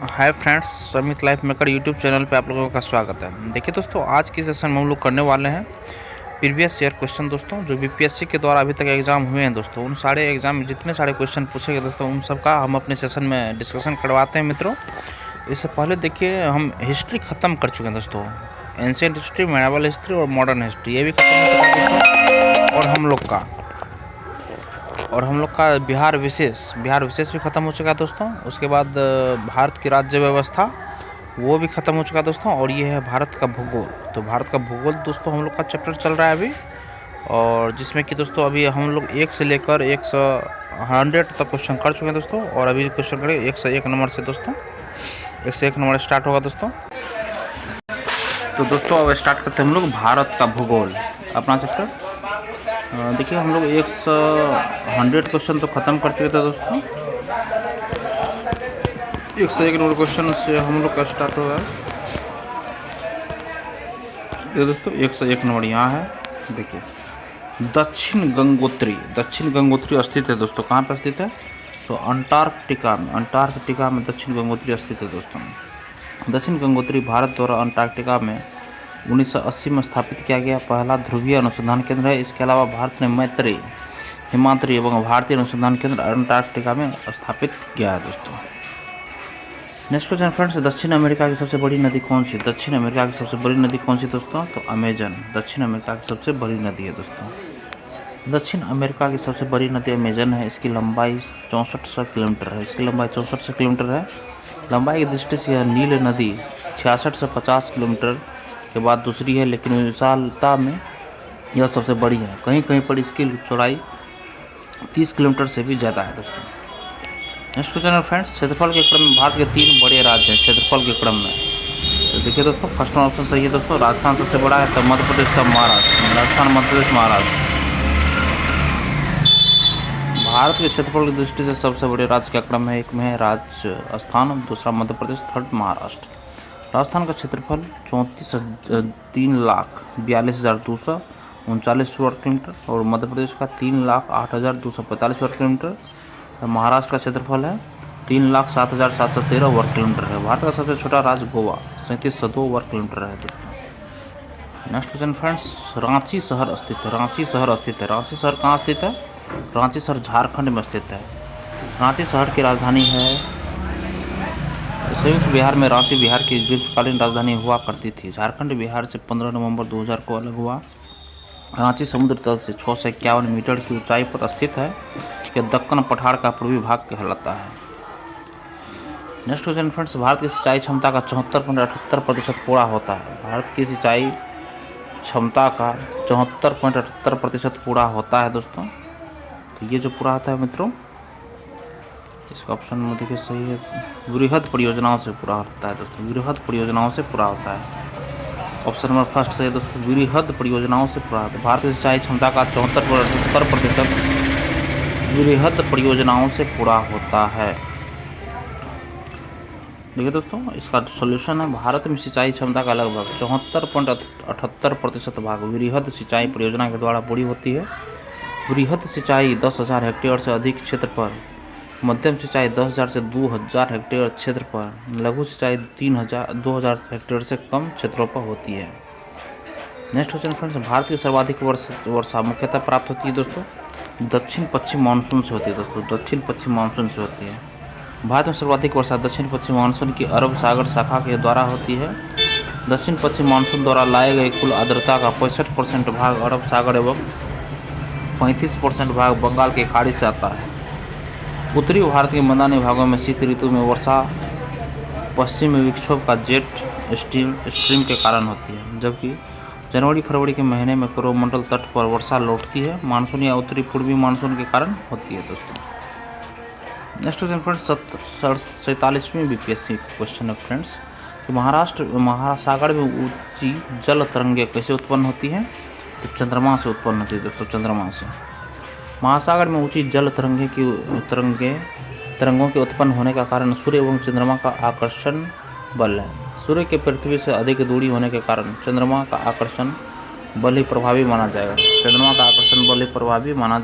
Hi friends, समित life maker YouTube channel पे आप लोगों का स्वागत है। देखिए दोस्तों, आज की सेशन में हम लोग करने वाले हैं प्रीवियस ईयर क्वेश्चन दोस्तों, जो बीपीएससी के द्वारा अभी तक एग्ज़ाम हुए हैं दोस्तों। उन सारे एग्ज़ाम में जितने सारे क्वेश्चन पूछे गए दोस्तों, उन सब का हम अपने सेशन में डिस्कशन करवाते हैं मित्रों। इससे पहले देखिए, हम हिस्ट्री ख़त्म कर चुके हैं दोस्तों। एंशिएंट हिस्ट्री, मेडिवल हिस्ट्री और मॉडर्न हिस्ट्री, ये भी खत्म हो चुका है दोस्तों। और हम लोग का बिहार विशेष भी ख़त्म हो चुका है दोस्तों। उसके बाद भारत की राज्य व्यवस्था, वो भी ख़त्म हो चुका है दोस्तों। और ये है भारत का भूगोल। तो भारत का भूगोल दोस्तों हम लोग का चैप्टर चल रहा है अभी, और जिसमें कि दोस्तों अभी हम लोग 1 से लेकर 100 तक क्वेश्चन कर चुके हैं दोस्तों। और अभी क्वेश्चन करेंगे 101 नंबर से दोस्तों। 101 नंबर स्टार्ट होगा दोस्तों। तो दोस्तों अब स्टार्ट करते हैं हम लोग भारत का भूगोल अपना चैप्टर। देखिए, हम लोग 100 क्वेश्चन तो ख़त्म कर चुके थे दोस्तों। 101 नंबर क्वेश्चन से हम लोग का स्टार्ट होगा। ये दोस्तों 101 नंबर यहाँ है। देखिए, दक्षिण गंगोत्री स्थित है दोस्तों। कहाँ पर स्थित है? तो अंटार्कटिका में दक्षिण गंगोत्री स्थित है दोस्तों। दक्षिण गंगोत्री भारत द्वारा अंटार्कटिका में 1980 में स्थापित किया गया पहला ध्रुवीय अनुसंधान केंद्र है। इसके अलावा भारत ने मैत्री, हिमाद्री एवं भारतीय अनुसंधान केंद्र अंटार्कटिका में स्थापित किया है दोस्तों। नेक्स्ट क्वेश्चन फ्रेंड्स, दक्षिण अमेरिका की सबसे बड़ी नदी कौन सी? दक्षिण अमेरिका की सबसे बड़ी नदी कौन सी दोस्तों? तो अमेजन दक्षिण अमेरिका की सबसे बड़ी नदी है दोस्तों। दक्षिण अमेरिका की सबसे बड़ी नदी अमेजन है। इसकी लंबाई 6400 किलोमीटर है। लंबाई की दृष्टि से यह नील नदी 66 से 50 किलोमीटर के बाद दूसरी है, लेकिन विशालता में यह सबसे बड़ी है। कहीं कहीं पर इसकी चौड़ाई 30 किलोमीटर से भी ज़्यादा है दोस्तों। नेक्स्ट क्वेश्चन है फ्रेंड्स, क्षेत्रफल के क्रम में भारत के 3 बड़े राज्य हैं क्षेत्रफल के क्रम में। तो देखिए दोस्तों, फर्स्ट ऑप्शन सही है दोस्तों। राजस्थान सबसे बड़ा है, तब मध्य प्रदेश, तब महाराष्ट्र। राजस्थान, मध्य प्रदेश, महाराष्ट्र। भारत के क्षेत्रफल की दृष्टि से सबसे बड़े राज्य का क्रम है। एक में है राजस्थान, दूसरा मध्य प्रदेश, थर्ड महाराष्ट्र। राजस्थान का क्षेत्रफल 3,42,239 वर्ग किलोमीटर और मध्य प्रदेश का 3,08,245 वर्ग किलोमीटर। महाराष्ट्र का क्षेत्रफल है 3,07,713 वर्ग किलोमीटर है। भारत का सबसे छोटा राज्य गोवा 3702 वर्ग किलोमीटर है दोस्तों। नेक्स्ट क्वेश्चन फ्रेंड्स, रांची शहर स्थित है। रांची शहर कहाँ स्थित है? रांची शहर झारखंड में स्थित है। रांची शहर की राजधानी है। संयुक्त बिहार में रांची बिहार की दीर्घकालीन राजधानी हुआ करती थी। झारखंड बिहार से 15 नवंबर 2000 को अलग हुआ। रांची समुद्र तल से 651 मीटर की ऊंचाई पर स्थित है। यह दक्कन पठार का पूर्वी भाग कहलाता है। नेक्स्ट क्वेश्चन फ्रेंड्स, भारत की सिंचाई क्षमता का 74.78% पूरा होता है। भारत की सिंचाई क्षमता का 74.78% पूरा होता है दोस्तों। तो ये जो पूरा होता है मित्रों, इसका ऑप्शन में देखिए सही है, वृहद परियोजनाओं से पूरा होता है दोस्तों। वृहद परियोजनाओं से पूरा होता है। ऑप्शन नंबर फर्स्ट सही है दोस्तों, वृहद परियोजनाओं से पूरा होता है। भारत की सिंचाई क्षमता का 74.78% वृहद परियोजनाओं से पूरा होता है। देखिए दोस्तों, इसका सॉल्यूशन है, भारत में सिंचाई क्षमता का लगभग 74.78% भाग वृहद सिंचाई परियोजना के द्वारा पूरी होती है। वृहद सिंचाई 10,000 हेक्टेयर से अधिक क्षेत्र पर, मध्यम सिंचाई 10,000 से 2,000 हेक्टेयर क्षेत्र पर, लघु सिंचाई 2,000 हेक्टेयर से कम क्षेत्रों पर होती है। नेक्स्ट क्वेश्चन फ्रेंड्स, भारत की सर्वाधिक वर्षा मुख्यतः प्राप्त होती है दोस्तों दक्षिण पश्चिम मानसून से होती है दोस्तों। दक्षिण पश्चिम मानसून से होती है। भारत में सर्वाधिक वर्षा दक्षिण पश्चिम मानसून की अरब सागर शाखा के द्वारा होती है। दक्षिण पश्चिम मानसून द्वारा लाए गए कुल आर्द्रता का 65% भाग अरब सागर एवं 35% भाग बंगाल की खाड़ी से आता है। उत्तरी भारत के मैदानी भागों में शीत ऋतु में वर्षा पश्चिमी विक्षोभ का जेट स्ट्रीम के कारण होती है, जबकि जनवरी फरवरी के महीने में कोरोमंडल तट पर वर्षा लौटती है। मानसून या उत्तरी पूर्वी मानसून के कारण होती है दोस्तों। नेक्स्ट क्वेश्चन फ्रेंड्स, 47वीं बीपीएससी क्वेश्चन है फ्रेंड्स कि महाराष्ट्र महासागर में ऊंची जल तरंगें कैसे उत्पन्न होती हैं? तो चंद्रमा से उत्पन्न होती है दोस्तों। चंद्रमा से महासागर में ऊंची जल तरंगों के उत्पन्न होने का कारण सूर्य एवं चंद्रमा का आकर्षण बल है। सूर्य के पृथ्वी से अधिक दूरी होने के कारण चंद्रमा का आकर्षण बल ही प्रभावी माना जाएगा। चंद्रमा का आकर्षण बल ही प्रभावी माना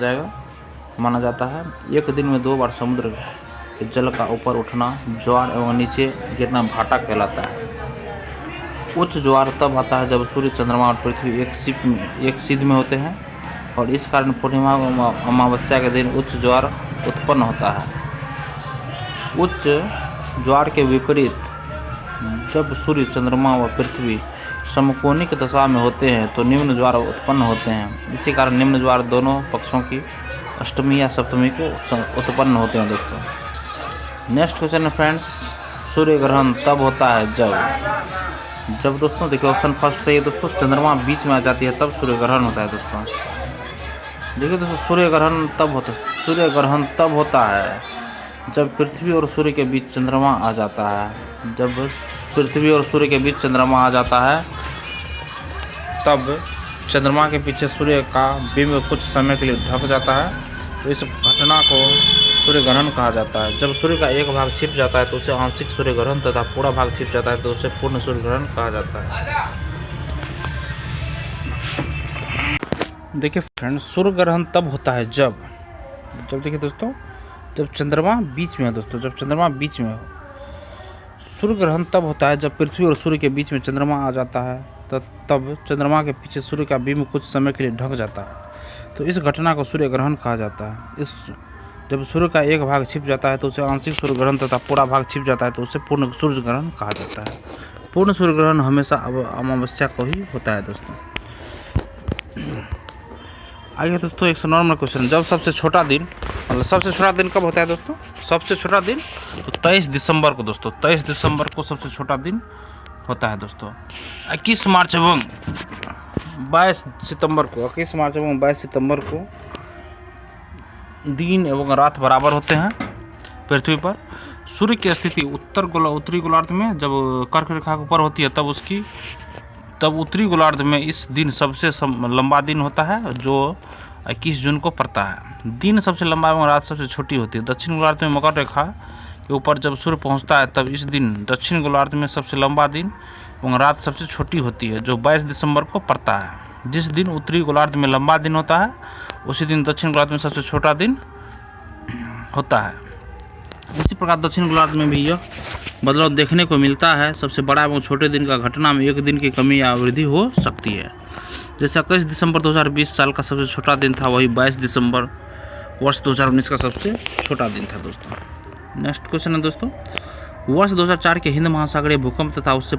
जाता है। एक दिन में 2 बार समुद्र कि जल का ऊपर उठना ज्वार एवं नीचे गिरना भाटा कहलाता है। उच्च ज्वार तब आता है जब सूर्य, चंद्रमा और पृथ्वी एक सिध में होते हैं और इस कारण पूर्णिमा व अमावस्या के दिन उच्च ज्वार उत्पन्न होता है। उच्च ज्वार के विपरीत जब सूर्य, चंद्रमा व पृथ्वी समकोणिक दशा में होते हैं तो निम्न ज्वार उत्पन्न होते हैं। इसी कारण निम्न ज्वार दोनों पक्षों की अष्टमी या सप्तमी को उत्पन्न होते हैं दोस्तों। नेक्स्ट क्वेश्चन है फ्रेंड्स, सूर्य ग्रहण तब होता है जब दोस्तों देखिए ऑप्शन फर्स्ट सही है दोस्तों, चंद्रमा बीच में आ जाती है तब सूर्य ग्रहण होता है दोस्तों। देखिए दोस्तों सूर्य ग्रहण तब होता है जब पृथ्वी और सूर्य के बीच चंद्रमा आ जाता है। जब पृथ्वी और सूर्य के बीच चंद्रमा आ जाता है तब चंद्रमा के पीछे सूर्य का बिंब कुछ समय के लिए ढक जाता है, तो इस घटना को सूर्य ग्रहण कहा जाता है। जब सूर्य का एक भाग छिप जाता है तो उसे आंशिक सूर्य ग्रहण तथा पूरा भाग छिप जाता है तो उसे पूर्ण सूर्य ग्रहण कहा जाता है। देखिए फ्रेंड्स, सूर्य ग्रहण तब होता है जब देखिए दोस्तों, जब चंद्रमा बीच में है दोस्तों, जब चंद्रमा बीच में हो। सूर्य ग्रहण तब होता है जब पृथ्वी और सूर्य के बीच में चंद्रमा आ जाता है, तब चंद्रमा के पीछे सूर्य का बिंब कुछ समय के लिए ढक जाता है, तो इस घटना को सूर्य ग्रहण कहा जाता है। जब सूर्य का एक भाग छिप जाता है तो उसे आंशिक सूर्य ग्रहण तथा पूरा भाग छिप जाता है तो उसे पूर्ण सूर्य ग्रहण कहा जाता है। पूर्ण सूर्य ग्रहण हमेशा अमावस्या को ही होता है दोस्तों। आइए दोस्तों, एक नॉर्मल क्वेश्चन, जब सबसे छोटा दिन कब होता है दोस्तों? सबसे छोटा दिन तो 23 दिसंबर को दोस्तों, 23 दिसंबर को सबसे छोटा दिन होता है दोस्तों। 21 मार्च एवं 22 सितंबर को दिन एवं रात बराबर होते हैं पृथ्वी पर। सूर्य की स्थिति उत्तरी गोलार्ध में जब कर्क रेखा के ऊपर होती है तब उत्तरी गोलार्ध में इस दिन सबसे लंबा दिन होता है जो 21 जून को पड़ता है। दिन सबसे लंबा एवं रात सबसे छोटी होती है। दक्षिण गोलार्ध में मकर रेखा के ऊपर जब सूर्य पहुंचता है तब इस दिन दक्षिण गोलार्ध में सबसे लंबा दिन एवं रात सबसे छोटी होती है जो 22 दिसंबर को पड़ता है। जिस दिन उत्तरी गोलार्ध में लंबा दिन होता है उसी दिन दक्षिण गोलार्ध में सबसे छोटा दिन होता है। इसी प्रकार दक्षिण गोलार्ध में भी यह बदलाव देखने को मिलता है। सबसे बड़ा एवं छोटे दिन का घटना में एक दिन की कमी या वृद्धि हो सकती है। जैसे 21 दिसंबर 2020 साल का सबसे छोटा दिन था, वही 22 दिसंबर वर्ष 2019 का सबसे छोटा दिन था दोस्तों। नेक्स्ट क्वेश्चन है दोस्तों, वर्ष 2004 के हिंद महासागरीय भूकंप तथा उससे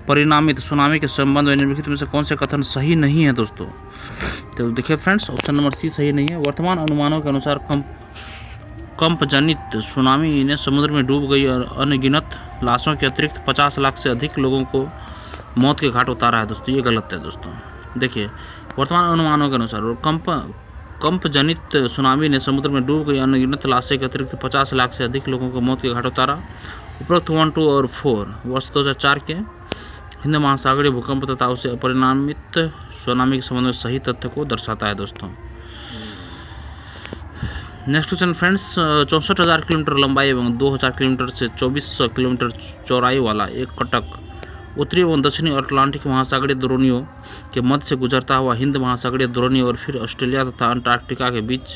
परिणामित सुनामी के संबंध में निम्नलिखित में से कौन से कथन सही नहीं है दोस्तों? तो देखिए फ्रेंड्स, ऑप्शन नंबर सी सही नहीं है। वर्तमान अनुमानों के अनुसार कंप जनित सुनामी ने समुद्र में डूब गई और अनगिनत लाशों के अतिरिक्त 50 लाख से अधिक लोगों को मौत के घाट उतारा है दोस्तों। ये गलत है दोस्तों। देखिए, वर्तमान अनुमानों के अनुसार कंप जनित सुनामी ने समुद्र में डूब गई अनगिनत लाशों के अतिरिक्त 50 लाख से अधिक लोगों को मौत के घाट उतारा। उपरोक्त 1, 2 और 4 वर्ष 2004 के हिंद महासागरीय भूकंप तथा उससे परिणामित सुनामी के संबंध में सही तथ्य को दर्शाता है दोस्तों। नेक्स्ट क्वेश्चन फ्रेंड्स, 64,000 किलोमीटर लंबाई एवं 2,000 किलोमीटर से 2400 किलोमीटर चौड़ाई वाला एक कटक उत्तरी एवं दक्षिणी अटलांटिक महासागरीय द्रोणियों के मध्य से गुजरता हुआ हिंद महासागरीय द्रोणी और फिर ऑस्ट्रेलिया तथा अंटार्कटिका के बीच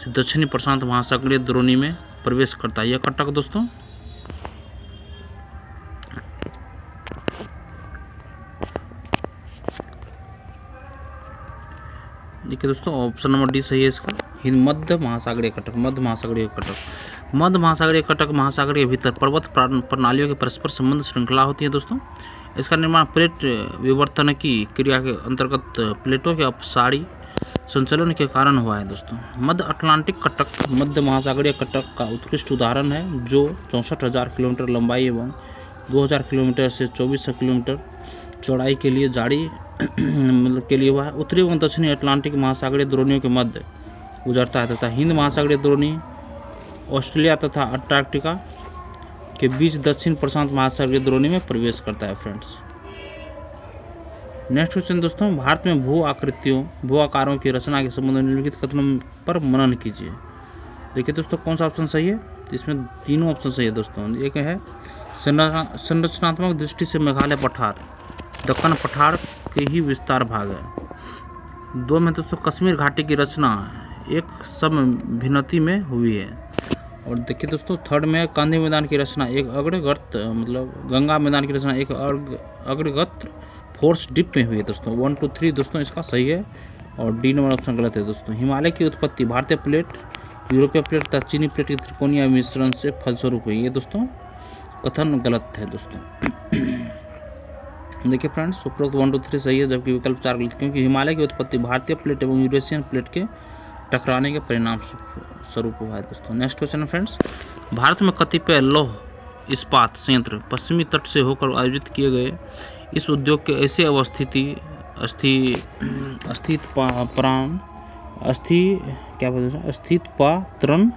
से दक्षिणी प्रशांत महासागरीय द्रोणी में प्रवेश करता है। यह कटक दोस्तों देखिए दोस्तों, ऑप्शन नंबर डी सही है इसका। मध्य महासागरीय कटक महासागरीय कटक महासागरीय के भीतर पर्वत प्रणालियों के परस्पर संबंध श्रृंखला होती है दोस्तों। इसका निर्माण प्लेट विवर्तन की क्रिया के अंतर्गत प्लेटों के अपसारी संचलन के कारण हुआ है दोस्तों। मध्य अटलांटिक कटक मध्य महासागरीय कटक का उत्कृष्ट उदाहरण है जो 64,000 किलोमीटर लंबाई एवं 2,000 किलोमीटर से 2400 किलोमीटर चौड़ाई के लिए जारी के लिए हुआ है। उत्तरी एवं दक्षिणी अटलांटिक महासागरीय द्रोणियों के मध्य गुजरता है तथा हिंद महासागरीय द्रोणी ऑस्ट्रेलिया तथा अंटार्कटिका के बीच दक्षिण प्रशांत महासागरीय द्रोणी में प्रवेश करता है फ्रेंड्स। नेक्स्ट क्वेश्चन दोस्तों, भारत में भू आकारों की रचना के संबंध में निम्नलिखित कथनों पर मनन कीजिए। देखिए दोस्तों, कौन सा ऑप्शन सही है? इसमें तीनों ऑप्शन सही है दोस्तों। एक है संरचनात्मक दृष्टि से मेघालय पठार दक्कन पठार के ही विस्तार भाग है। 2 में दोस्तों कश्मीर घाटी की रचना एक समभिन्नति में हुई है। और देखिए दोस्तों, थर्ड में गांधी मैदान की रचना एक अग्रगत, मतलब गंगा मैदान की रचना एक अग्रगत फोर्स डिप में हुई है दोस्तों। 1 2 3 दोस्तों इसका सही है, और डी नंबर ऑप्शन गलत है दोस्तों। हिमालय की उत्पत्ति भारतीय प्लेट, यूरोपीय प्लेट तथा चीनी प्लेट के त्रिकोणीय मिश्रण से फलस्वरूप हुई है दोस्तों। कथन गलत है दोस्तों। देखिए फ्रेंड्स, उपरोक्त 1 2 3 सही है, जबकि विकल्प 4 गलत, क्योंकि हिमालय की उत्पत्ति भारतीय प्लेट एवं यूरेशियन प्लेट के टकराने के परिणाम स्वरूप हुआ है दोस्तों। नेक्स्ट क्वेश्चन है फ्रेंड्स, भारत में कतिपय लौह इस्पात संयंत्र पश्चिमी तट से होकर आयोजित किए गए इस उद्योग के ऐसे अस्थिपात्रण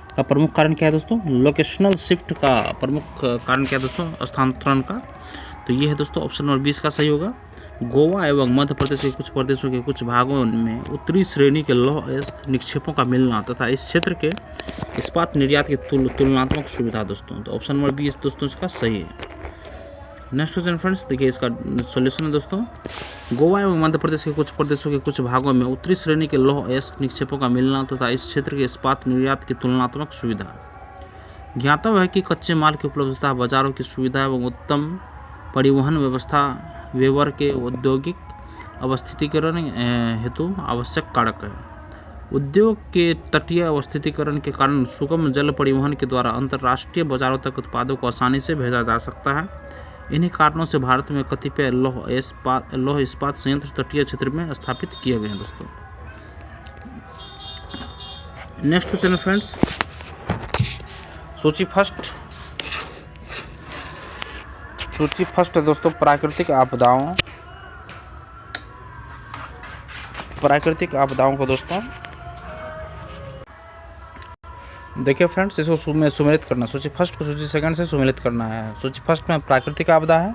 का प्रमुख कारण क्या है दोस्तों? लोकेशनल शिफ्ट का प्रमुख कारण क्या है दोस्तों? स्थानांतरण का। तो ये है दोस्तों ऑप्शन नंबर 20 का सही होगा। गोवा एवं मध्य प्रदेश के कुछ प्रदेशों के कुछ भागों में उत्तरी श्रेणी के लौह निक्षेपों का मिलना तथा इस क्षेत्र के इस्पात निर्यात की तुलनात्मक सुविधा दोस्तों। तो ऑप्शन नंबर 20 दोस्तों इसका सही है। नेक्स्ट क्वेश्चन फ्रेंड्स, देखिए इसका सॉल्यूशन है दोस्तों। गोवा एवं मध्य प्रदेश के कुछ प्रदेशों के कुछ भागों में उत्तरी श्रेणी के लौह निक्षेपों का मिलना तथा इस क्षेत्र के इस्पात निर्यात की तुलनात्मक सुविधा। ज्ञातव्य है कि कच्चे माल की उपलब्धता, बाजारों की सुविधा एवं उत्तम परिवहन व्यवस्था वेबर के औद्योगिक अवस्थितीकरण हेतु आवश्यक कारक है। उद्योग के तटीय अवस्थितीकरण के कारण सुगम जल परिवहन के द्वारा अंतर्राष्ट्रीय बाजारों तक उत्पादों को आसानी से भेजा जा सकता है। इन्हीं कारणों से भारत में कतिपय लौह इस्पात संयंत्र तटीय क्षेत्र में स्थापित किए गए हैं दोस्तों। नेक्स्ट क्वेश्चन है फ्रेंड्स, सूची फर्स्ट है दोस्तों, प्राकृतिक आपदाओं को दोस्तों देखिए फ्रेंड्स, इसको सुमेलित करना। सूची फर्स्ट को सूची सेकंड से सुमेलित करना है। सूची फर्स्ट में प्राकृतिक आपदा है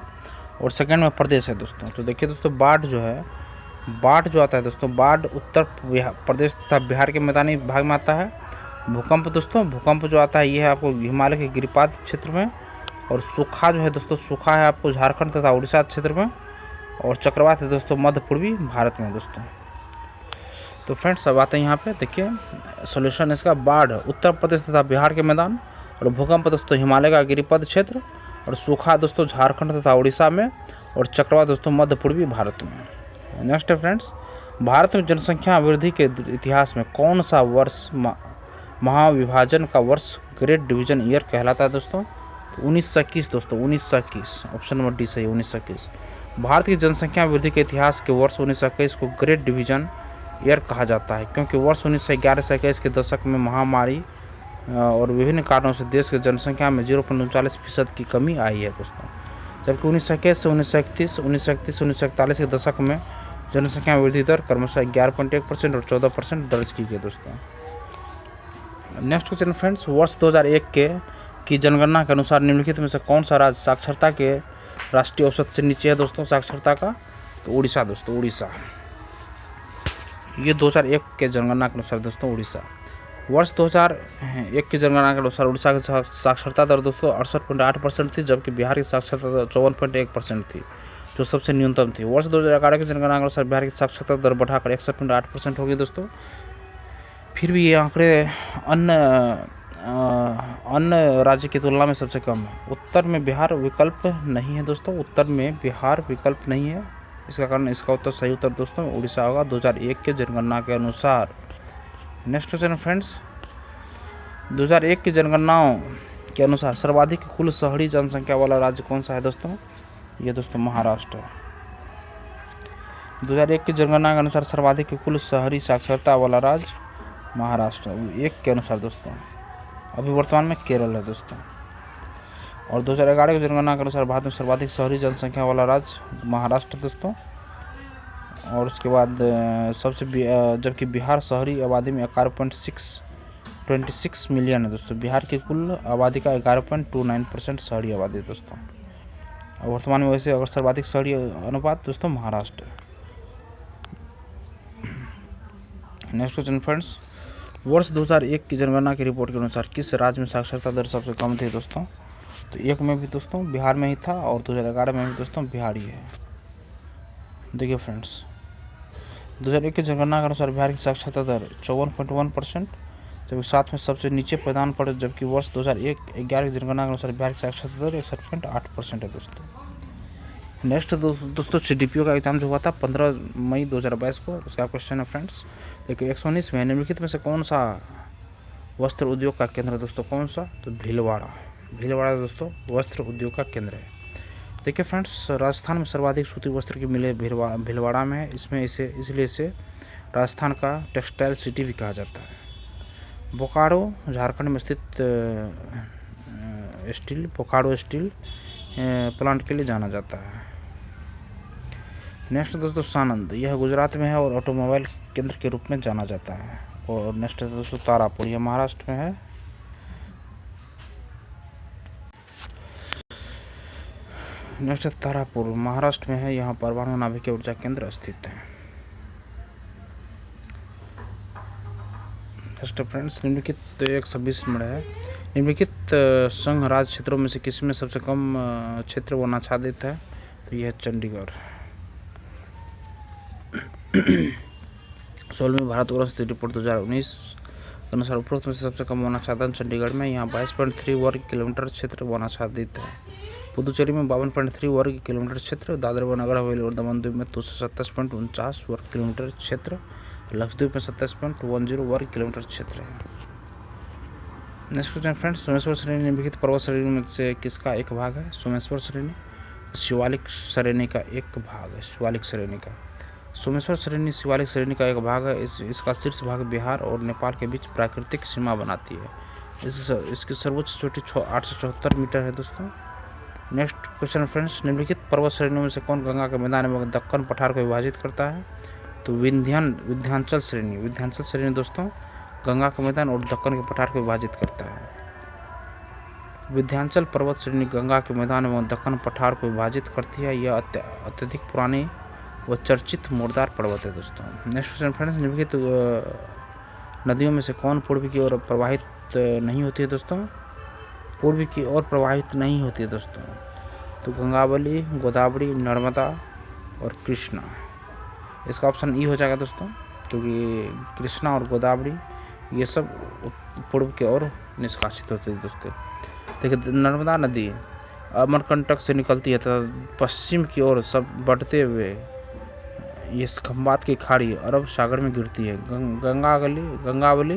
और सेकंड में प्रदेश है दोस्तों। तो देखिए दोस्तों, बाढ़ जो आता है दोस्तों, बाढ़ उत्तर प्रदेश तथा बिहार के मैदानी भाग में आता है। भूकंप जो आता है ये है आपको हिमालय के गिरिपात क्षेत्र में। और सूखा जो है दोस्तों, सूखा है आपको झारखंड तथा उड़ीसा क्षेत्र में। और चक्रवात है दोस्तों मध्य पूर्वी भारत में दोस्तों। तो फ्रेंड्स अब आते हैं यहाँ पे, देखिए सॉल्यूशन इसका, बाढ़ उत्तर प्रदेश तथा बिहार के मैदान, और भूकंप दोस्तों हिमालय का गिरिपद क्षेत्र, और सूखा दोस्तों झारखंड तथा उड़ीसा में, और चक्रवात दोस्तों मध्य पूर्वी भारत में। नेक्स्ट है फ्रेंड्स, भारत में जनसंख्या वृद्धि के इतिहास में कौन सा वर्ष महाविभाजन का वर्ष ग्रेट डिवीजन ईयर कहलाता है दोस्तों? तो 1921 दोस्तों, 1921 ऑप्शन नंबर डी सही, 1921। भारत की जनसंख्या वृद्धि के इतिहास के वर्ष 1921 को ग्रेट डिवीजन ईयर कहा जाता है, क्योंकि वर्ष 1911 से 21 के दशक में महामारी और विभिन्न कारणों से देश की जनसंख्या में 0.39% की कमी आई है दोस्तों। जबकि 1921 से 1941 के दशक में जनसंख्या वृद्धि दर क्रमशः 11.1% और 14% दर्ज की गई दोस्तों। नेक्स्ट क्वेश्चन फ्रेंड्स, वर्ष 2001 की जनगणना के अनुसार निम्नलिखित में से कौन सा राज्य साक्षरता के राष्ट्रीय औसत से नीचे है दोस्तों? साक्षरता का, तो उड़ीसा दोस्तों, उड़ीसा। ये 2001 के जनगणना के अनुसार दोस्तों उड़ीसा। वर्ष 2001 की जनगणना के अनुसार उड़ीसा की साक्षरता दर दोस्तों 68.8% थी, जबकि बिहार की साक्षरता दर 54.1% थी, जो सबसे न्यूनतम थी। वर्ष 2011 की जनगणना के अनुसार बिहार की साक्षरता दर बढ़ाकर 61.8% होगी दोस्तों। फिर भी ये आंकड़े अन्य राज्य की तुलना में सबसे कम है। उत्तर में बिहार विकल्प नहीं है दोस्तों, उत्तर में बिहार विकल्प नहीं है। इसका कारण, इसका उत्तर सही उत्तर दोस्तों उड़ीसा होगा 2001 के जनगणना के अनुसार। नेक्स्ट क्वेश्चन फ्रेंड्स, 2001 की जनगणनाओं के अनुसार सर्वाधिक कुल शहरी जनसंख्या वाला राज्य कौन सा है दोस्तों? ये दोस्तों महाराष्ट्र। 2001 की जनगणना के अनुसार सर्वाधिक कुल शहरी साक्षरता वाला राज्य महाराष्ट्र 1 के अनुसार दोस्तों। अभी वर्तमान में केरल है दोस्तों। और 2011 की जनगणना के अनुसार भारत में सर्वाधिक शहरी जनसंख्या वाला राज्य महाराष्ट्र दोस्तों। और उसके बाद जबकि बिहार शहरी आबादी में 11.26 मिलियन है दोस्तों। बिहार की कुल आबादी का 11.29% शहरी आबादी है दोस्तों। और वर्तमान में वैसे अगर सर्वाधिक शहरी अनुपात दोस्तों महाराष्ट्र। नेक्स्ट क्वेश्चन फ्रेंड्स, वर्ष 2001 की जनगणना की रिपोर्ट के अनुसार किस राज्य में साक्षरता दर सबसे कम थी दोस्तों? तो 1 में भी दोस्तों बिहार में ही था, और 2011 में भी दोस्तों बिहार ही है। देखिए फ्रेंड्स, 2001 की जनगणना के अनुसार बिहार की साक्षरता दर 54.1%, तो साथ में सबसे नीचे पैदान पर, जबकि वर्ष 2011 की जनगणना के अनुसार बिहार की साक्षरता दर 61.8% है दोस्तों। नेक्स्ट दोस्तों CDPO का एग्जाम जो हुआ था 15 मई 2022 को, उसका क्वेश्चन है फ्रेंड्स। देखिए 119 में निम्नलिखित में से कौन सा वस्त्र उद्योग का केंद्र है दोस्तों, कौन सा, तो भीलवाड़ा दोस्तों वस्त्र उद्योग का केंद्र है। देखिए फ्रेंड्स, राजस्थान में सर्वाधिक सूती वस्त्र की मिलें भीलवाड़ा में है, इसलिए इसे राजस्थान का टेक्सटाइल सिटी भी कहा जाता है। बोकारो झारखंड में स्थित बोकारो स्टील प्लांट के लिए जाना जाता है। नेक्स्ट दोस्तों सानंद, यह गुजरात में है और ऑटोमोबाइल केंद्र के रूप में जाना जाता है। और नेक्स्ट दोस्तों तारापुर, यह महाराष्ट्र में है। नेक्स्ट तारापुर महाराष्ट्र में है, यहाँ परमाणु नाभिक ऊर्जा केंद्र स्थित है। नेक्स्ट फ्रेंड्स, निम्नलिखित 120 मिनट है। निम्नलिखित संघ राज्य क्षेत्रों में से किसमें सबसे कम क्षेत्र वनाच्छादित है, तो यह चंडीगढ़। 16वीं भारत औसत रिपोर्ट 2019 के अनुसार उपरोक्त में से सबसे कम वनाच्छादन चंडीगढ़ में, यहाँ 22.3 वर्ग किलोमीटर क्षेत्र वनाच्छादित है। पुदुचेरी में 52.3 वर्ग किलोमीटर क्षेत्र, दादरा व नगर हवेली और दमन द्वीप में 227.49 वर्ग किलोमीटर क्षेत्र, लक्षद्वीप में 27.10 वर्ग किलोमीटर क्षेत्र है। नेक्स्ट क्वेश्चन फ्रेंड्स, सोमेश्वर श्रेणी निम्नलिखित पर्वत श्रेणी में से किसका एक भाग है? सोमेश्वर श्रेणी शिवालिक श्रेणी का एक भाग है। सोमेश्वर श्रेणी शिवालिक श्रेणी का एक भाग है। इसका शीर्ष भाग बिहार और नेपाल के बीच प्राकृतिक सीमा बनाती है। इसकी सर्वोच्च चोटी 874 मीटर है दोस्तों। नेक्स्ट क्वेश्चन फ्रेंड्स, निम्नलिखित पर्वत श्रेणियों में से कौन गंगा के मैदान एवं दक्कन पठार को विभाजित करता है? तो विंध्याचल श्रेणी दोस्तों गंगा के मैदान और दक्कन के पठार को विभाजित करता है। विंध्याचल पर्वत श्रेणी गंगा के मैदान एवं दक्कन पठार को विभाजित करती है। यह अत्यधिक पुरानी व चर्चित मुर्दार पर्वत है दोस्तों। नेक्स्ट क्वेश्चन फ्रेंड्स, निम्नलिखित नदियों में से कौन पूर्वी की ओर प्रवाहित नहीं होती है दोस्तों? तो गंगावली, गोदावरी, नर्मदा और कृष्णा। इसका ऑप्शन ई हो जाएगा दोस्तों, क्योंकि कृष्णा और गोदावरी ये सब पूर्व की ओर निष्कासित होती है दोस्तों। देखिए नर्मदा नदी अमरकंटक से निकलती है तथा पश्चिम की ओर सब बढ़ते हुए ये खंबात की खाड़ी अरब सागर में गिरती है। गंगावली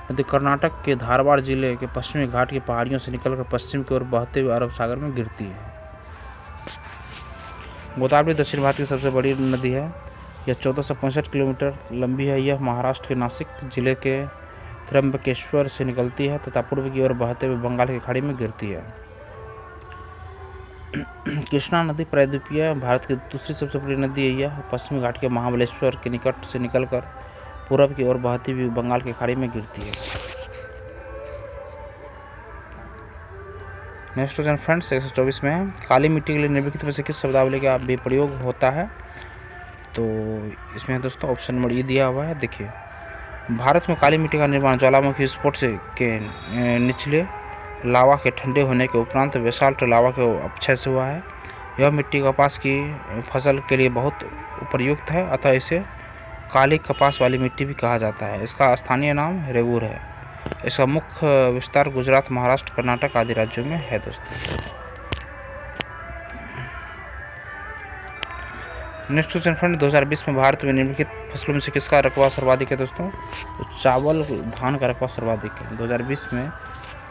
नदी कर्नाटक के धारवाड़ जिले के पश्चिमी घाट की पहाड़ियों से निकलकर पश्चिम की ओर बहते हुए अरब सागर में गिरती है। गोदावरी दक्षिण भारत की सबसे बड़ी नदी है। यह 1465 किलोमीटर लंबी है। यह महाराष्ट्र के नासिक जिले के त्र्यंबकेश्वर से निकलती है तथा पूर्व की ओर बहते हुए बंगाल की खाड़ी में गिरती है। कृष्णा नदी प्रायद्वीपीय भारत की दूसरी सबसे बड़ी नदी है। यह पश्चिमी घाट के महाबलेश्वर के निकट से निकलकर पूर्व की ओर बहती हुई बंगाल की खाड़ी में गिरती है। नेक्स्ट क्वेश्चन फ्रेंड्स 124 में है, काली मिट्टी के लिए निम्नलिखित में से किस शब्दावली का प्रयोग होता है? तो इसमें दोस्तों ऑप्शन नंबर ई दिया हुआ है। देखिए भारत में काली मिट्टी का निर्माण ज्वालामुखी विस्फोट के निचले लावा के ठंडे होने के उपरांत बेसाल्ट लावा के अपक्षय से हुआ है। यह मिट्टी कपास की फसल के लिए बहुत उपयुक्त है, अतः इसे काली कपास वाली मिट्टी भी कहा जाता है। इसका स्थानीय नाम रेगूर है। इसका मुख्य विस्तार गुजरात, महाराष्ट्र, कर्नाटक आदि राज्यों में है दोस्तों। नेक्स्ट क्वेश्चन फ्रेंड 2020 में भारत में निम्नलिखित फसलों में से किसका रकबा सर्वाधिक है दोस्तों? तो चावल धान का रकबा सर्वाधिक है। 2020 में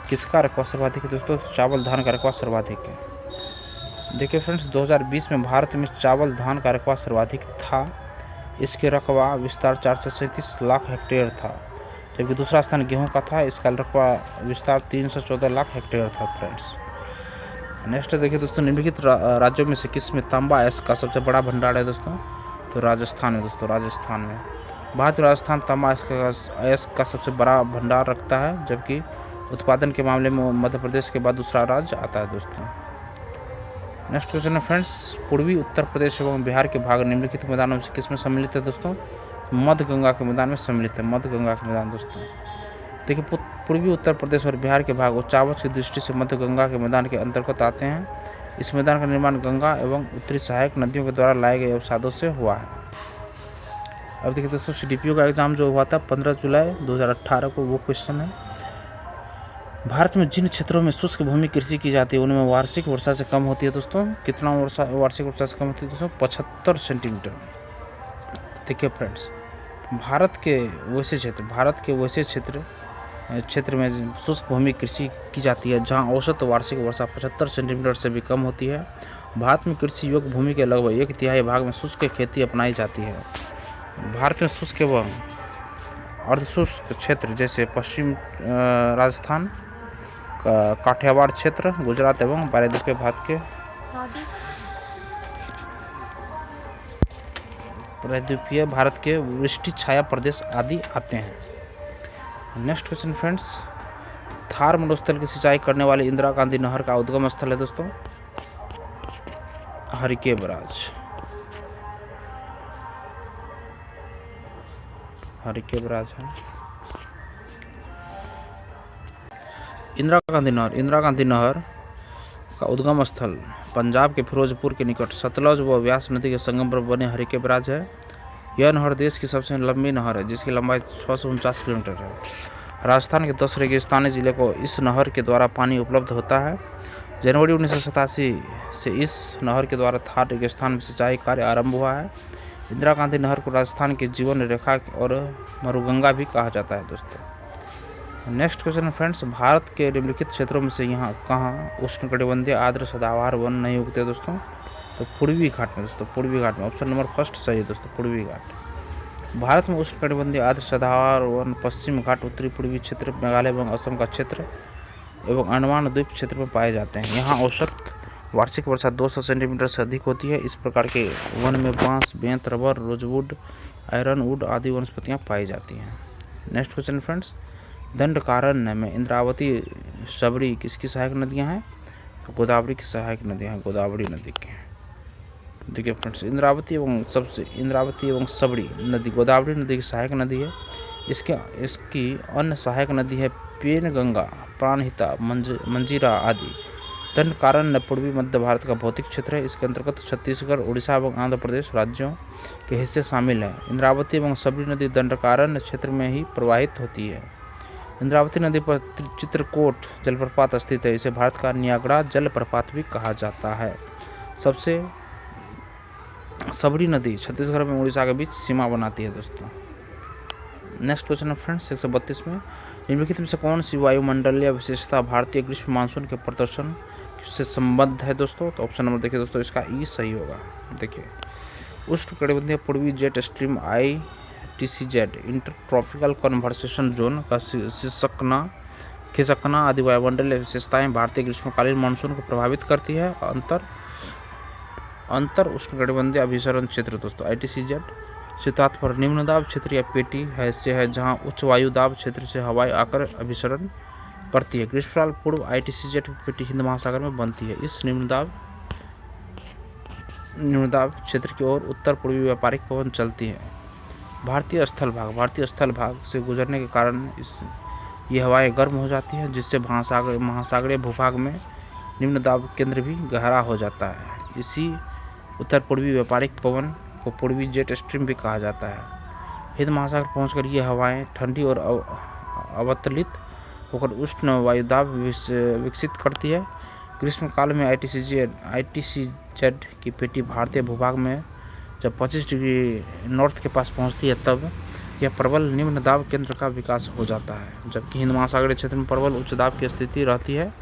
किसका रकबा सर्वाधिक है दोस्तों? चावल धान का रकबा सर्वाधिक है। देखिए फ्रेंड्स 2020 में भारत में चावल धान का रकबा सर्वाधिक था। इसके रकबा विस्तार 437 लाख हेक्टेयर था, जबकि दूसरा स्थान गेहूं का था। इसका रकबा विस्तार 314 लाख हेक्टेयर था फ्रेंड्स। नेक्स्ट देखिए दोस्तों, निम्नलिखित राज्यों में से किस में तांबा अयस्क का सबसे बड़ा भंडार है दोस्तों? तो राजस्थान में दोस्तों। राजस्थान में भारत में राजस्थान तांबा अयस्क का सबसे बड़ा भंडार रखता है, जबकि उत्पादन के मामले में मध्य प्रदेश के बाद दूसरा राज्य आता है दोस्तों। नेक्स्ट क्वेश्चन है फ्रेंड्स, पूर्वी उत्तर प्रदेश एवं बिहार के भाग निम्नलिखित मैदानों में से किस में सम्मिलित है दोस्तों? मध्य गंगा के मैदान में सम्मिलित है। मध्य गंगा के मैदान दोस्तों। देखिए पूर्वी उत्तर प्रदेश और बिहार के भाग उच्चावच की दृष्टि से मध्य गंगा के मैदान के अंतर्गत आते हैं। इस मैदान का निर्माण गंगा एवं उत्तरी सहायक नदियों के द्वारा लाए गए अवसादों से हुआ है। अब देखिए दोस्तों, CDPO का एग्ज़ाम जो हुआ था 15 जुलाई 2018 को, वो क्वेश्चन है, भारत में जिन क्षेत्रों में शुष्क भूमि कृषि की जाती है उनमें वार्षिक वर्षा से कम होती है दोस्तों। कितना वार्षिक वर्षा से कम होती है दोस्तों? 75 सेंटीमीटर। देखिए फ्रेंड्स, भारत के वैसे क्षेत्र में शुष्क भूमि कृषि की जाती है जहां औसत वार्षिक वर्षा 75 सेंटीमीटर से भी कम होती है। भारत में कृषि योग्य भूमि के लगभग 1/3 भाग में शुष्क खेती अपनाई जाती है। भारत में शुष्क एवं अर्धशुष्क क्षेत्र जैसे पश्चिम राजस्थान, काठियावाड़ क्षेत्र, गुजरात एवं प्रायद्वीपीय भारत के वृष्टि छाया प्रदेश आदि आते हैं। नेक्स्ट क्वेश्चन फ्रेंड्स, थार मरुस्थल की सिंचाई करने वाली इंदिरा गांधी नहर का उद्गम स्थल है दोस्तों हरिके बराज। है इंदिरा गांधी नहर का उद्गम स्थल पंजाब के फिरोजपुर के निकट सतलज व व्यास नदी के संगम पर बने हरिके बराज है। यह नहर देश की सबसे लंबी नहर है जिसकी लंबाई 649 किलोमीटर है। राजस्थान के 10 रेगिस्तानी जिले को इस नहर के द्वारा पानी उपलब्ध होता है। जनवरी 1987 से इस नहर के द्वारा थार रेगिस्तान में सिंचाई कार्य आरंभ हुआ है। इंदिरा गांधी नहर को राजस्थान की जीवन रेखा और मरुगंगा भी कहा जाता है दोस्तों। नेक्स्ट क्वेश्चन फ्रेंड्स, भारत के निम्नलिखित क्षेत्रों में से यहाँ कहाँ उष्णकटिबंधीय आर्द्र सदाबहार वन नहीं उगते दोस्तों? तो पूर्वी घाट में दोस्तों, पूर्वी घाट में। ऑप्शन नंबर फर्स्ट सही है दोस्तों, पूर्वी घाट। भारत में उष्णकटिबंधीय आर्द्र सदाबहार वन पश्चिम घाट, उत्तरी पूर्वी क्षेत्र, मेघालय एवं असम का क्षेत्र एवं अंडमान द्वीप क्षेत्र में पाए जाते हैं। यहाँ औसत वार्षिक वर्षा 200 सेंटीमीटर से अधिक होती है। इस प्रकार के वन में बांस, बेंत, रबर, रोजवुड, आयरन वुड आदि वनस्पतियाँ पाई जाती हैं। नेक्स्ट क्वेश्चन फ्रेंड्स, दंडकारण्य में इंद्रावती, सबरी किसकी सहायक नदियां हैं? तो गोदावरी की सहायक नदियां हैं, गोदावरी नदी के। देखिए फ्रेंड्स, इंद्रावती एवं सबरी नदी गोदावरी नदी की सहायक नदी है। इसकी अन्य सहायक नदी है पेनगंगा, प्राणहिता, मंजीरा आदि। दंडकारण्य पूर्वी मध्य भारत का भौतिक क्षेत्र है। इसके अंतर्गत छत्तीसगढ़, उड़ीसा एवं आंध्र प्रदेश राज्यों के हिस्से शामिल हैं। इंद्रावती एवं सबरी नदी दंडकारण्य क्षेत्र में ही प्रवाहित होती है। इंद्रावती नदी पर चित्रकूट जलप्रपात स्थित है। इसे भारत का नियाग्रा जलप्रपात भी कहा जाता है। सबरी नदी छत्तीसगढ़ में उड़ीसा के बीच सीमा बनाती है दोस्तों। नेक्स्ट क्वेश्चन है फ्रेंड्स 132 में, निम्नलिखित में से कौन सी वायुमंडलीय विशेषता भारतीय ग्रीष्म मानसून के प्रदर्शन से संबद्ध है दोस्तों? तो ऑप्शन नंबर देखिए दोस्तों, इसका ई सही होगा। देखिए, उष्णकटिबंधीय पूर्वी jet stream ITCZ intertropical conversation zone का खिसकना आदि वायुमंडलीय विशेषताएं भारतीय ग्रीष्मकालीन मानसून को प्रभावित करती है। अंतर उष्णकटिबंधीय अभिसरण क्षेत्र दोस्तों ITCZ से तात्पर्य निम्न दाब क्षेत्र या पेटी है जहां उच्च वायु दाब क्षेत्र से हवाएं आकर अभिसरण करती है। ग्रीष्मकाल पूर्व ITCZ की पेटी हिंद महासागर में बनती है। इस निम्न दाब क्षेत्र की ओर उत्तर पूर्वी व्यापारिक पवन चलती है। भारतीय स्थल भाग से गुजरने के कारण ये हवाएं गर्म हो जाती हैं, जिससे महासागरीय भूभाग में निम्न दाब केंद्र भी गहरा हो जाता है। इसी उत्तर पूर्वी व्यापारिक पवन को पूर्वी जेट स्ट्रीम भी कहा जाता है। हिंद महासागर पहुंचकर ये हवाएं ठंडी और अवतलित होकर उष्ण वायुदाब विकसित करती है। ग्रीष्मकाल में ITCZ की पेटी भारतीय भूभाग में जब 25 डिग्री नॉर्थ के पास पहुंचती है तब यह प्रबल निम्न दाब केंद्र का विकास हो जाता है, जबकि हिंद महासागरीय क्षेत्र में प्रबल उच्च दाब की स्थिति रहती है।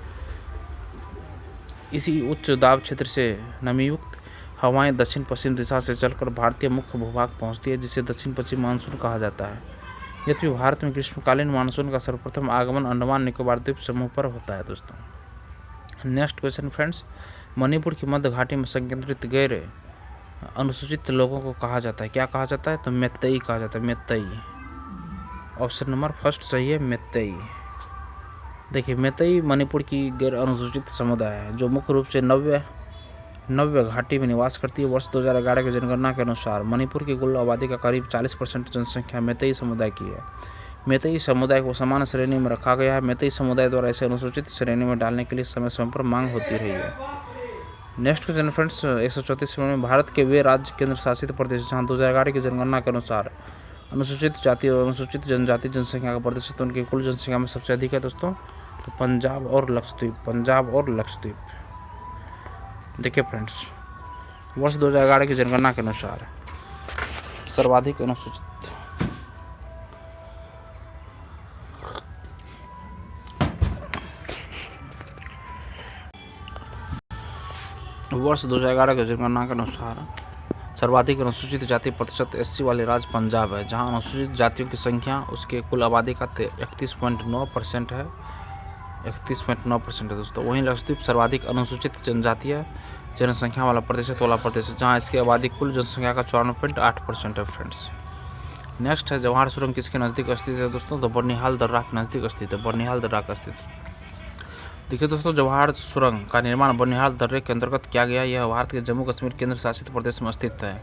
इसी उच्च दाब क्षेत्र से नमीयुक्त हवाएं दक्षिण पश्चिम दिशा से चलकर भारतीय मुख्य भूभाग पहुंचती है, जिसे दक्षिण पश्चिम मानसून कहा जाता है। यद्यपि भारत में ग्रीष्मकालीन मानसून का सर्वप्रथम आगमन अंडमान निकोबार द्वीप समूह पर होता है दोस्तों। नेक्स्ट क्वेश्चन फ्रेंड्स, मणिपुर की मध्य घाटी में संकेंद्रित गैर अनुसूचित लोगों को कहा जाता है, क्या कहा जाता है? तो मैत्तेई कहा जाता है, मैत्तेई। ऑप्शन नंबर फर्स्ट सही है, मैत्तेई। देखिए, मैत्तेई मणिपुर की गैर अनुसूचित समुदाय है जो मुख्य रूप से नव्य घाटी में निवास करती है। वर्ष 2011 की जनगणना के अनुसार मणिपुर की कुल आबादी का करीब 40% जनसंख्या मैत्तेई समुदाय की है। मैत्तेई समुदाय को समान श्रेणी में रखा गया है। मैत्तेई समुदाय द्वारा इसे अनुसूचित श्रेणी में डालने के लिए समय समय पर मांग होती रही है। नेक्स्ट क्वेश्चन फ्रेंड्स 134 में भारत के वे राज्य केंद्र शासित प्रदेश जहाँ 2011 की जनगणना के अनुसार अनुसूचित जाति और अनुसूचित जनजाति जनसंख्या का प्रतिशत उनकी कुल जनसंख्या में सबसे अधिक है दोस्तों, तो पंजाब और लक्षद्वीप। देखिए फ्रेंड्स, वर्ष 2011 की जनगणना के अनुसार सर्वाधिक अनुसूचित वर्ष 2011 की जनगणना के अनुसार सर्वाधिक अनुसूचित जाति प्रतिशत SC वाले राज्य पंजाब है, जहां अनुसूचित जातियों की संख्या उसके कुल आबादी का 31.9% है, 31.9% है दोस्तों। वहीं लक्षद्वीप सर्वाधिक अनुसूचित जनजातीय जनसंख्या वाला प्रदेश है, जहां इसकी आबादी कुल जनसंख्या का 54.8% है फ्रेंड्स। नेक्स्ट है जवाहर सुरंग किसके नज़दीक स्थित है दोस्तों, तो बर्निहाल दर्रा के नज़दीक स्थित है, बर्निहाल दर्रा का स्थित। देखिए दोस्तों, जवाहर सुरंग का निर्माण बर्निहाल दर्रे के अंतर्गत किया गया। यह भारत के जम्मू कश्मीर केंद्र शासित प्रदेश में स्थित है।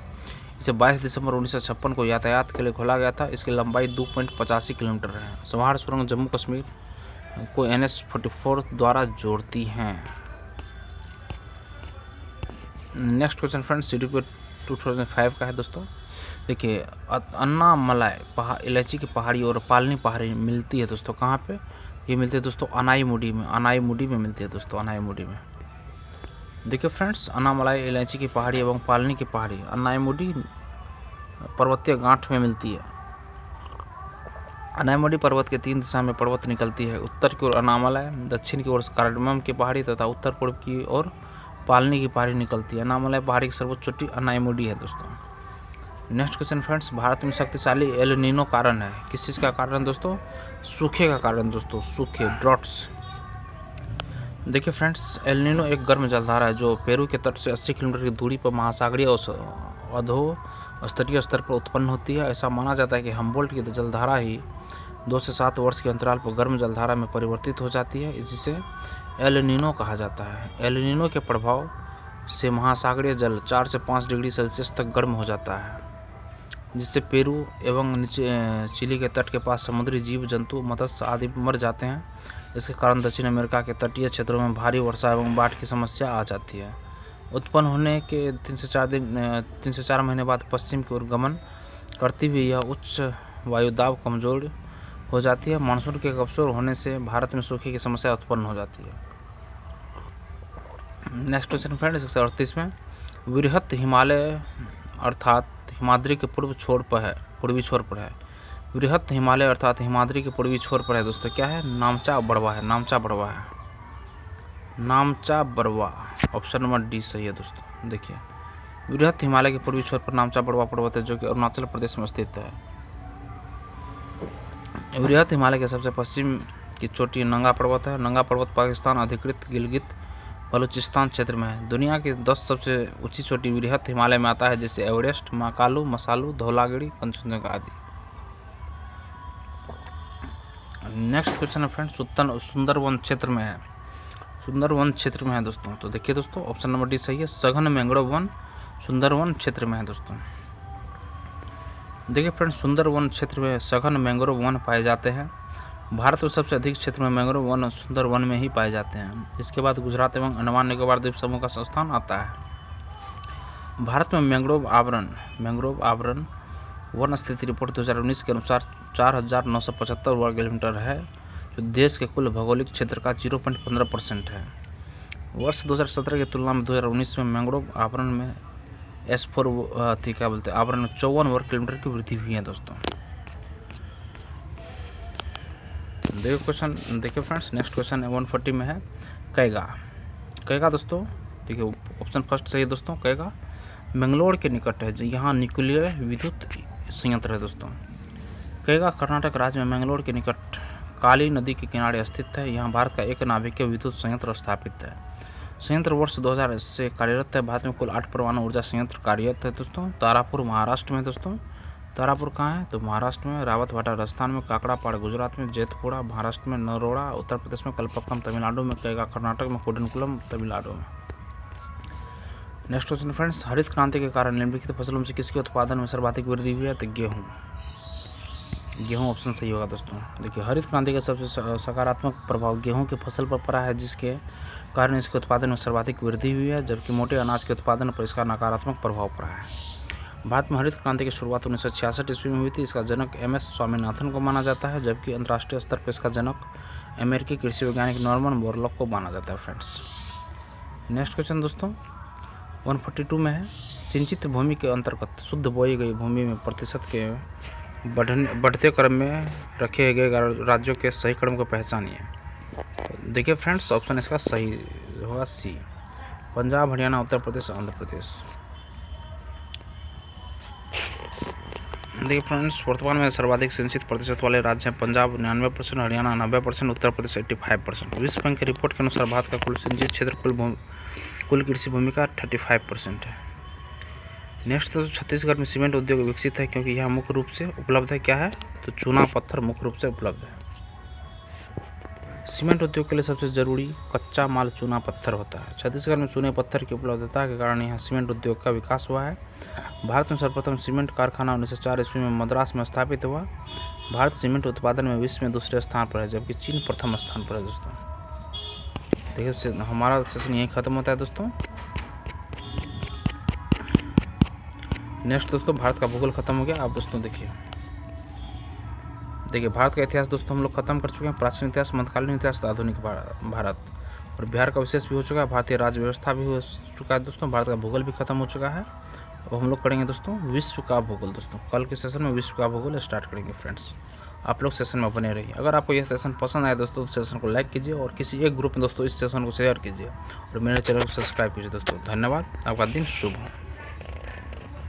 इसे 22 दिसंबर 1956 को यातायात के लिए खोला गया था। इसकी लंबाई 2.85 किलोमीटर है। जवाहर सुरंग जम्मू कश्मीर को NH-44 द्वारा जोड़ती हैं। नेक्स्ट क्वेश्चन फ्रेंड्स CDP 2005 का है दोस्तों। देखिए, अन्नामलाई इलायची की पहाड़ी और पालनी पहाड़ी मिलती है दोस्तों, कहाँ पे ये मिलती है दोस्तों, अनाईमुडी में मिलती है दोस्तों, अनाईमुडी में। देखिए फ्रेंड्स, अन्नामलाई इलायची की पहाड़ी एवं पालनी की पहाड़ी अनाईमुडी पर्वतीय गांठ में मिलती है। अनाईमुडी पर्वत के 3 दिशा में पर्वत निकलती है, उत्तर की ओर अन्नामलाई, दक्षिण की ओर कार्डमम की पहाड़ी तथा उत्तर पूर्व की ओर पालनी की पहाड़ी निकलती है। अन्नामलाई पहाड़ी की सर्वोच्च चोटी अनाईमुडी है दोस्तों। नेक्स्ट क्वेश्चन फ्रेंड्स, भारत में शक्तिशाली एल नीनो कारण है। किस चीज़ का कारण दोस्तों, सूखे का कारण दोस्तों, सूखे, ड्रॉट्स। देखिए फ्रेंड्स, एल नीनो एक गर्म जलधारा है जो पेरू के तट से 80 किलोमीटर की दूरी पर महासागरीय अधोस्तरीय स्तर पर उत्पन्न होती है। ऐसा माना जाता है कि हम्बोल्ट की जलधारा ही 2 से 7 वर्ष के अंतराल पर गर्म जलधारा में परिवर्तित हो जाती है। इसे एल नीनो कहा जाता है। एल नीनो के प्रभाव से महासागरीय जल 4 से 5 डिग्री सेल्सियस तक गर्म हो जाता है, जिससे पेरू एवं चिली के तट के पास समुद्री जीव जंतु, मत्स्य आदि मर जाते हैं। इसके कारण दक्षिण अमेरिका के तटीय क्षेत्रों में भारी वर्षा एवं बाढ़ की समस्या आ जाती है। उत्पन्न होने के 3 से 4 महीने बाद पश्चिम की ओर गमन करती हुई यह उच्च वायुदाब कमजोर हो जाती है। मानसून के कमजोर होने से भारत में सूखे की समस्या उत्पन्न हो जाती है। नेक्स्ट क्वेश्चन फ्रेंड 138 में, वृहत हिमालय अर्थात हिमाद्री के पूर्वी छोर पर है। वृहत हिमालय अर्थात हिमाद्री के पूर्वी छोर पर है दोस्तों, क्या है, नामचा बड़वा। ऑप्शन नंबर डी सही है दोस्तों। देखिए, वृहत हिमालय के पूर्वी छोर पर नामचा बड़वा पर्वत है, जो कि अरुणाचल प्रदेश में स्थित है। वृहत हिमालय के सबसे पश्चिम की चोटी नंगा पर्वत है। नंगा पर्वत पाकिस्तान अधिकृत गिलगित बलूचिस्तान क्षेत्र में है। दुनिया की 10 सबसे ऊंची चोटी वृहत हिमालय में आता है, जैसे एवरेस्ट, माकालू, मसालू, धौलागिरी, कंचनजंगा आदि। नेक्स्ट क्वेश्चन है फ्रेंड्स, सुंदरवन क्षेत्र में है दोस्तों। तो देखिए दोस्तों, ऑप्शन नंबर डी सही है, सघन मैंग्रोव वन सुंदरवन क्षेत्र में है दोस्तों। देखिए फ्रेंड्स, सुंदरवन क्षेत्र में सघन मैंग्रोव वन पाए जाते हैं। भारत में सबसे अधिक क्षेत्र में मैंग्रोव वन सुंदरवन में ही पाए जाते हैं। इसके बाद गुजरात एवं अंडमान निकोबार द्वीप समूह का स्थान आता है। भारत में मैंग्रोव आवरण वन स्थिति रिपोर्ट 2019 के अनुसार 4,975 वर्ग किलोमीटर है, जो देश के कुल भौगोलिक क्षेत्र का 0.15% है। वर्ष 2017 की तुलना में 2019 में मैंग्रोव आवरण में आवरण में 54 वर्ग किलोमीटर की वृद्धि हुई है दोस्तों। देखिए फ्रेंड्स, नेक्स्ट क्वेश्चन है 140 में है, कैगा दोस्तों। देखिए, ऑप्शन फर्स्ट सही है दोस्तों, कैगा बेंगलोर के निकट है, यहाँ न्यूक्लियर विद्युत संयंत्र है दोस्तों। कैगा कर्नाटक राज्य में बेंगलोर के निकट काली नदी के किनारे स्थित है। यहाँ भारत का एक नाभिकीय विद्युत संयंत्र स्थापित है। संयंत्र वर्ष 2000 से कार्यरत है। भारत में कुल 8 परमाणु ऊर्जा संयंत्र कार्यरत है दोस्तों। तारापुर महाराष्ट्र में दोस्तों, तारापुर कहाँ है, तो महाराष्ट्र में, रावतभाटा राजस्थान में, काकड़ापाड़ गुजरात में, जेतपुरा महाराष्ट्र में, नरोड़ा उत्तर प्रदेश में, कलपक्कम तमिलनाडु में, कैगा कर्नाटक में, कुडनकुलम तमिलनाडु में। नेक्स्ट क्वेश्चन फ्रेंड्स, हरित क्रांति के कारण निम्नलिखित फसलों में से किसके उत्पादन में सर्वाधिक वृद्धि हुई है, तो गेहूं ऑप्शन सही होगा दोस्तों। देखिए, हरित क्रांति का सबसे सकारात्मक प्रभाव गेहूं की फसल पर पड़ा है, जिसके कारण इसके उत्पादन में सर्वाधिक वृद्धि हुई है, जबकि मोटे अनाज के उत्पादन पर इसका नकारात्मक प्रभाव पड़ा है। भारत में हरित क्रांति की शुरुआत 1966 ईस्वी में हुई थी। इसका जनक MS स्वामीनाथन को माना जाता है, जबकि अंतर्राष्ट्रीय स्तर पर इसका जनक अमेरिकी कृषि वैज्ञानिक नॉर्मन बोरलॉग को माना जाता है। फ्रेंड्स, नेक्स्ट क्वेश्चन दोस्तों 142 में है, सिंचित भूमि के अंतर्गत शुद्ध बोई गई भूमि में प्रतिशत के बढ़ते क्रम में रखे गए राज्यों के सही क्रम को पहचानिए। देखिए फ्रेंड्स, ऑप्शन इसका सही होगा सी, पंजाब, हरियाणा, उत्तर प्रदेश, आंध्र प्रदेश। देखिए फ्रेंड्स, वर्तमान में सर्वाधिक सिंचित प्रतिशत वाले राज्य हैं पंजाब 99%, हरियाणा 90%, उत्तर प्रदेश 85%। विश्व बैंक की रिपोर्ट के अनुसार भारत का कुल सिंचित क्षेत्र कुल कृषि भूमि का 35% है। नेक्स्ट तो छत्तीसगढ़ में सीमेंट उद्योग विकसित है, क्योंकि यह मुख्य रूप से उपलब्ध है क्या है, तो चूना पत्थर मुख्य रूप से उपलब्ध है। सीमेंट उद्योग के लिए सबसे जरूरी कच्चा माल चूना पत्थर होता है। छत्तीसगढ़ में चूने पत्थर की उपलब्धता के कारण यहाँ सीमेंट उद्योग का विकास हुआ है। भारत में सर्वप्रथम सीमेंट कारखाना 1904 ईस्वी में मद्रास में स्थापित हुआ। भारत सीमेंट उत्पादन में विश्व में दूसरे स्थान पर है, जबकि चीन प्रथम स्थान पर है। दोस्तों देखिए, हमारा सेशन यहीं खत्म होता है दोस्तों। नेक्स्ट दोस्तों, भारत का भूगोल खत्म हो गया। आप दोस्तों देखिए भारत का इतिहास दोस्तों हम लोग खत्म कर चुके हैं। प्राचीन इतिहास, मध्यकालीन इतिहास, आधुनिक भारत, और बिहार का विशेष भी हो चुका है। भारतीय राज्य व्यवस्था भी हो चुका है दोस्तों। भारत का भूगोल भी खत्म हो चुका है। अब हम लोग करेंगे दोस्तों विश्व का भूगोल। दोस्तों कल के सेशन में विश्व का भूगोल स्टार्ट करेंगे। फ्रेंड्स, आप लोग सेशन में बने रहिए। अगर आपको यह सेशन पसंद आए दोस्तों, तो सेशन को लाइक कीजिए और किसी एक ग्रुप में दोस्तों इस सेशन को शेयर कीजिए और मेरे चैनल को सब्सक्राइब कीजिए। दोस्तों धन्यवाद, आपका दिन शुभ हो।